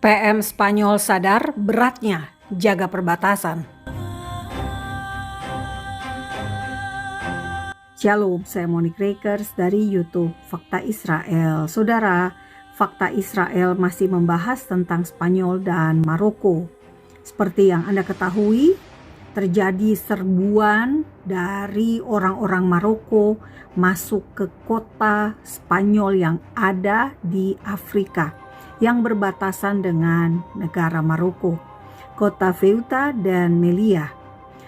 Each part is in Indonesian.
PM Spanyol sadar beratnya jaga perbatasan. Shalom, saya Monique Rakers dari YouTube Fakta Israel. Saudara, Fakta Israel masih membahas tentang Spanyol dan Maroko. Seperti yang Anda ketahui, terjadi serbuan dari orang-orang Maroko masuk ke kota Spanyol yang ada di Afrika yang berbatasan dengan negara Maroko, kota Ceuta dan Melilla.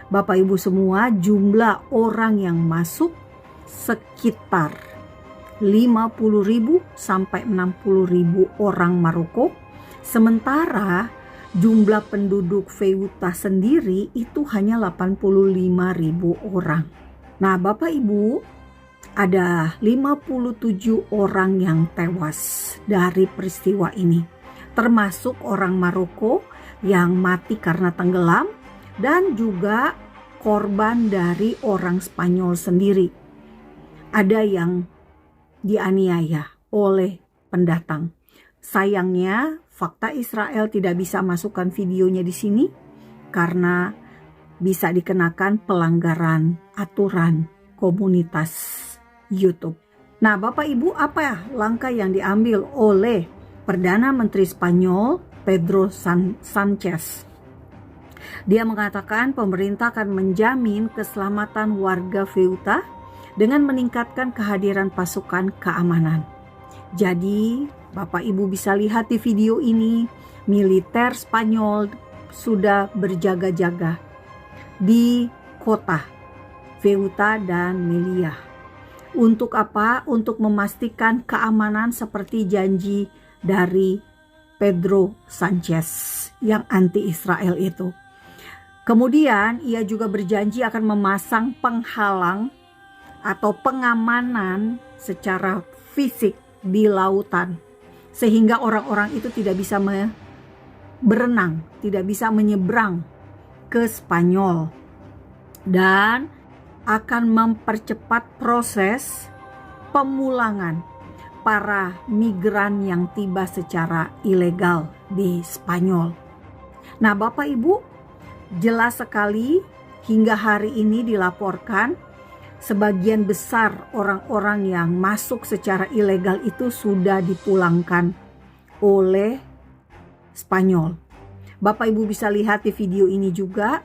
Bapak Ibu semua, jumlah orang yang masuk sekitar 50.000 sampai 60.000 orang Maroko, sementara jumlah penduduk Ceuta sendiri itu hanya 85.000 orang. Nah, Bapak Ibu, ada 57 orang yang tewas dari peristiwa ini, termasuk orang Maroko yang mati karena tenggelam dan juga korban dari orang Spanyol sendiri. Ada yang dianiaya oleh pendatang. Sayangnya, Fakta Israel tidak bisa masukkan videonya di sini karena bisa dikenakan pelanggaran aturan komunitas YouTube. Nah, Bapak Ibu, apa langkah yang diambil oleh Perdana Menteri Spanyol Pedro Sanchez? Dia mengatakan pemerintah akan menjamin keselamatan warga Ceuta dengan meningkatkan kehadiran pasukan keamanan. Jadi, Bapak Ibu bisa lihat di video ini, militer Spanyol sudah berjaga-jaga di kota Ceuta dan Melilla. Untuk apa? Untuk memastikan keamanan seperti janji dari Pedro Sanchez yang anti-Israel itu. Kemudian ia juga berjanji akan memasang penghalang atau pengamanan secara fisik di lautan, sehingga orang-orang itu tidak bisa berenang, tidak bisa menyeberang ke Spanyol, dan akan mempercepat proses pemulangan para migran yang tiba secara ilegal di Spanyol. Nah, Bapak Ibu, jelas sekali hingga hari ini dilaporkan sebagian besar orang-orang yang masuk secara ilegal itu sudah dipulangkan oleh Spanyol. Bapak Ibu bisa lihat di video ini juga,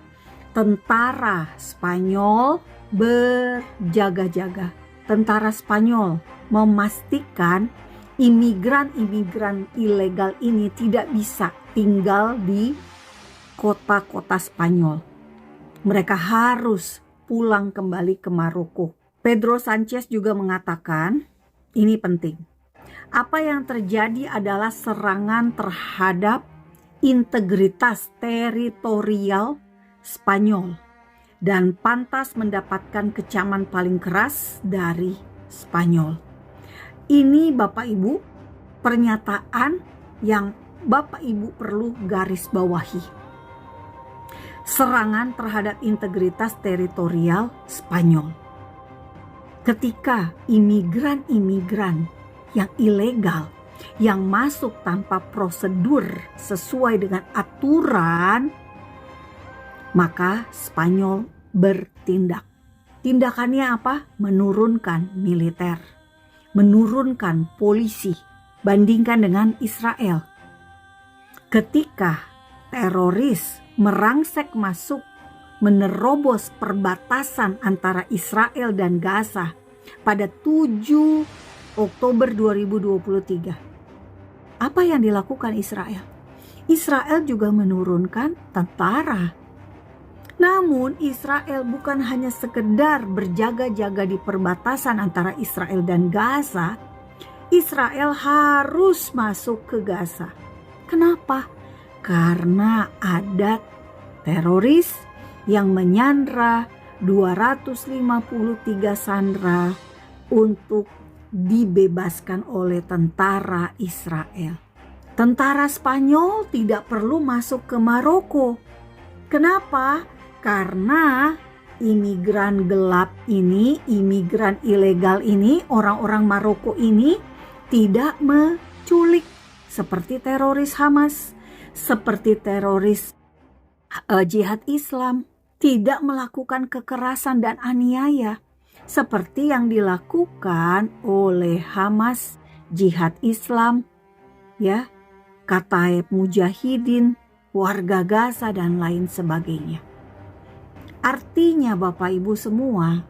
tentara Spanyol berjaga-jaga. Tentara Spanyol memastikan imigran-imigran ilegal ini tidak bisa tinggal di kota-kota Spanyol. Mereka harus pulang kembali ke Maroko. Pedro Sanchez juga mengatakan, ini penting, apa yang terjadi adalah serangan terhadap integritas teritorial Spanyol dan pantas mendapatkan kecaman paling keras dari Spanyol. Ini Bapak Ibu, pernyataan yang Bapak Ibu perlu garis bawahi. Serangan terhadap integritas teritorial Spanyol. Ketika imigran-imigran yang ilegal, yang masuk tanpa prosedur sesuai dengan aturan, maka Spanyol bertindak. Tindakannya apa? Menurunkan militer, menurunkan polisi, bandingkan dengan Israel. Ketika teroris merangsek masuk, menerobos perbatasan antara Israel dan Gaza pada 7 Oktober 2023. Apa yang dilakukan Israel? Israel juga menurunkan tentara. Namun Israel bukan hanya sekedar berjaga-jaga di perbatasan antara Israel dan Gaza. Israel harus masuk ke Gaza. Kenapa? Karena ada teroris yang menyandra 253 sandera untuk dibebaskan oleh tentara Israel. Tentara Spanyol tidak perlu masuk ke Maroko. Kenapa? Karena imigran gelap ini, imigran ilegal ini, orang-orang Maroko ini tidak menculik seperti teroris Hamas, seperti teroris jihad Islam, tidak melakukan kekerasan dan aniaya seperti yang dilakukan oleh Hamas, jihad Islam, ya, Kataib Mujahidin, warga Gaza dan lain sebagainya. Artinya Bapak Ibu semua,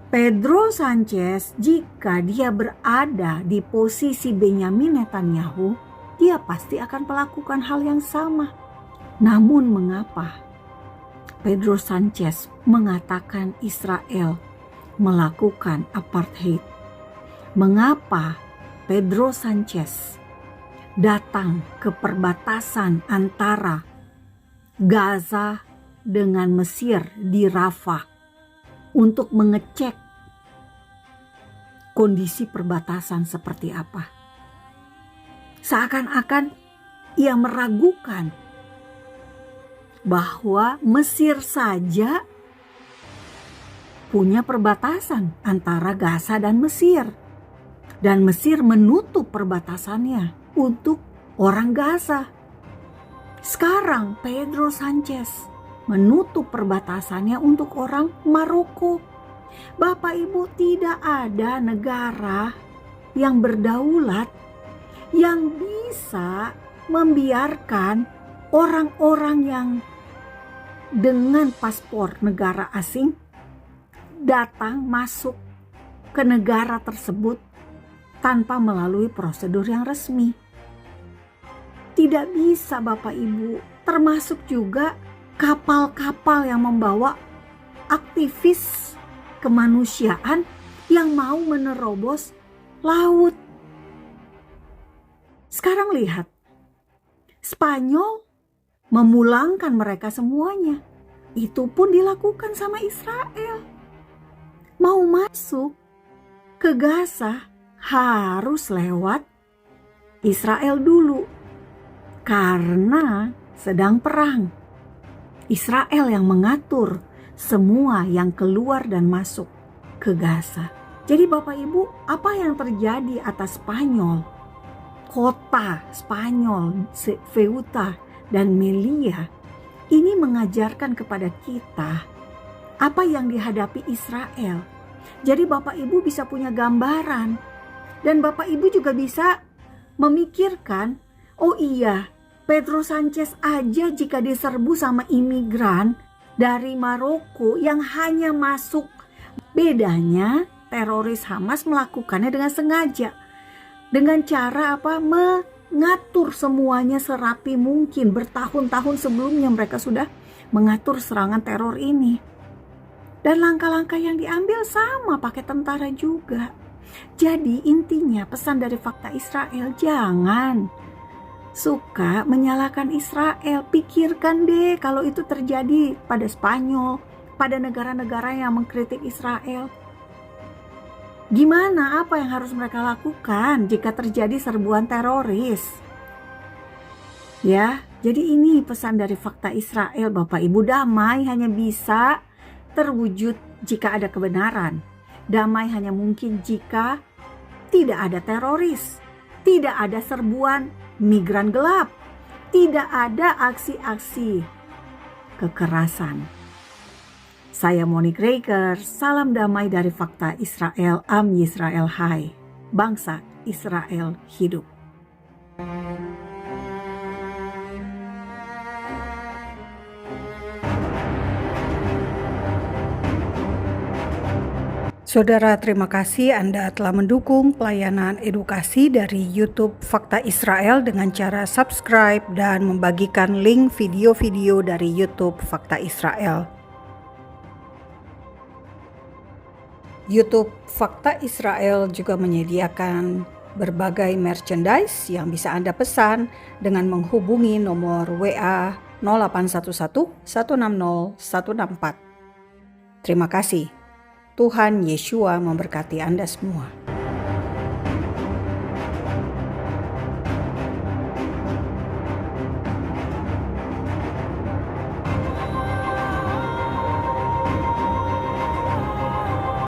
Pedro Sanchez jika dia berada di posisi Benyamin Netanyahu, dia pasti akan melakukan hal yang sama. Namun mengapa Pedro Sanchez mengatakan Israel melakukan apartheid? Mengapa Pedro Sanchez datang ke perbatasan antara Gaza dengan Mesir di Rafah untuk mengecek kondisi perbatasan seperti apa? Seakan-akan ia meragukan bahwa Mesir saja punya perbatasan antara Gaza dan Mesir. Dan Mesir menutup perbatasannya untuk orang Gaza. Sekarang Pedro Sanchez menutup perbatasannya untuk orang Maroko. Bapak Ibu, tidak ada negara yang berdaulat yang bisa membiarkan orang-orang yang dengan paspor negara asing datang masuk ke negara tersebut tanpa melalui prosedur yang resmi. Tidak bisa Bapak Ibu, termasuk juga kapal-kapal yang membawa aktivis kemanusiaan yang mau menerobos laut. Sekarang lihat, Spanyol memulangkan mereka semuanya. Itu pun dilakukan sama Israel. Mau masuk ke Gaza harus lewat Israel dulu karena sedang perang. Israel yang mengatur semua yang keluar dan masuk ke Gaza. Jadi Bapak Ibu, apa yang terjadi atas Spanyol, kota Spanyol, Ceuta dan Melilla, ini mengajarkan kepada kita apa yang dihadapi Israel. Jadi Bapak Ibu bisa punya gambaran. Dan Bapak Ibu juga bisa memikirkan, oh iya, Pedro Sanchez aja jika diserbu sama imigran dari Maroko yang hanya masuk. Bedanya teroris Hamas melakukannya dengan sengaja. Dengan cara apa? Mengatur semuanya serapi mungkin. Bertahun-tahun sebelumnya mereka sudah mengatur serangan teror ini. Dan langkah-langkah yang diambil sama pakai tentara juga. Jadi intinya pesan dari Fakta Israel, jangan suka menyalahkan Israel. Pikirkan deh kalau itu terjadi pada Spanyol, pada negara-negara yang mengkritik Israel. Gimana, apa yang harus mereka lakukan jika terjadi serbuan teroris? Ya, jadi ini pesan dari Fakta Israel Bapak Ibu. Damai hanya bisa terwujud jika ada kebenaran. Damai hanya mungkin jika tidak ada teroris, tidak ada serbuan migran gelap, tidak ada aksi-aksi kekerasan. Saya Monique Raker, salam damai dari Fakta Israel, Am Yisrael Hai, bangsa Israel hidup. Saudara, terima kasih Anda telah mendukung pelayanan edukasi dari YouTube Fakta Israel dengan cara subscribe dan membagikan link video-video dari YouTube Fakta Israel. YouTube Fakta Israel juga menyediakan berbagai merchandise yang bisa Anda pesan dengan menghubungi nomor WA 0811 160 164. Terima kasih. Tuhan Yeshua memberkati Anda semua.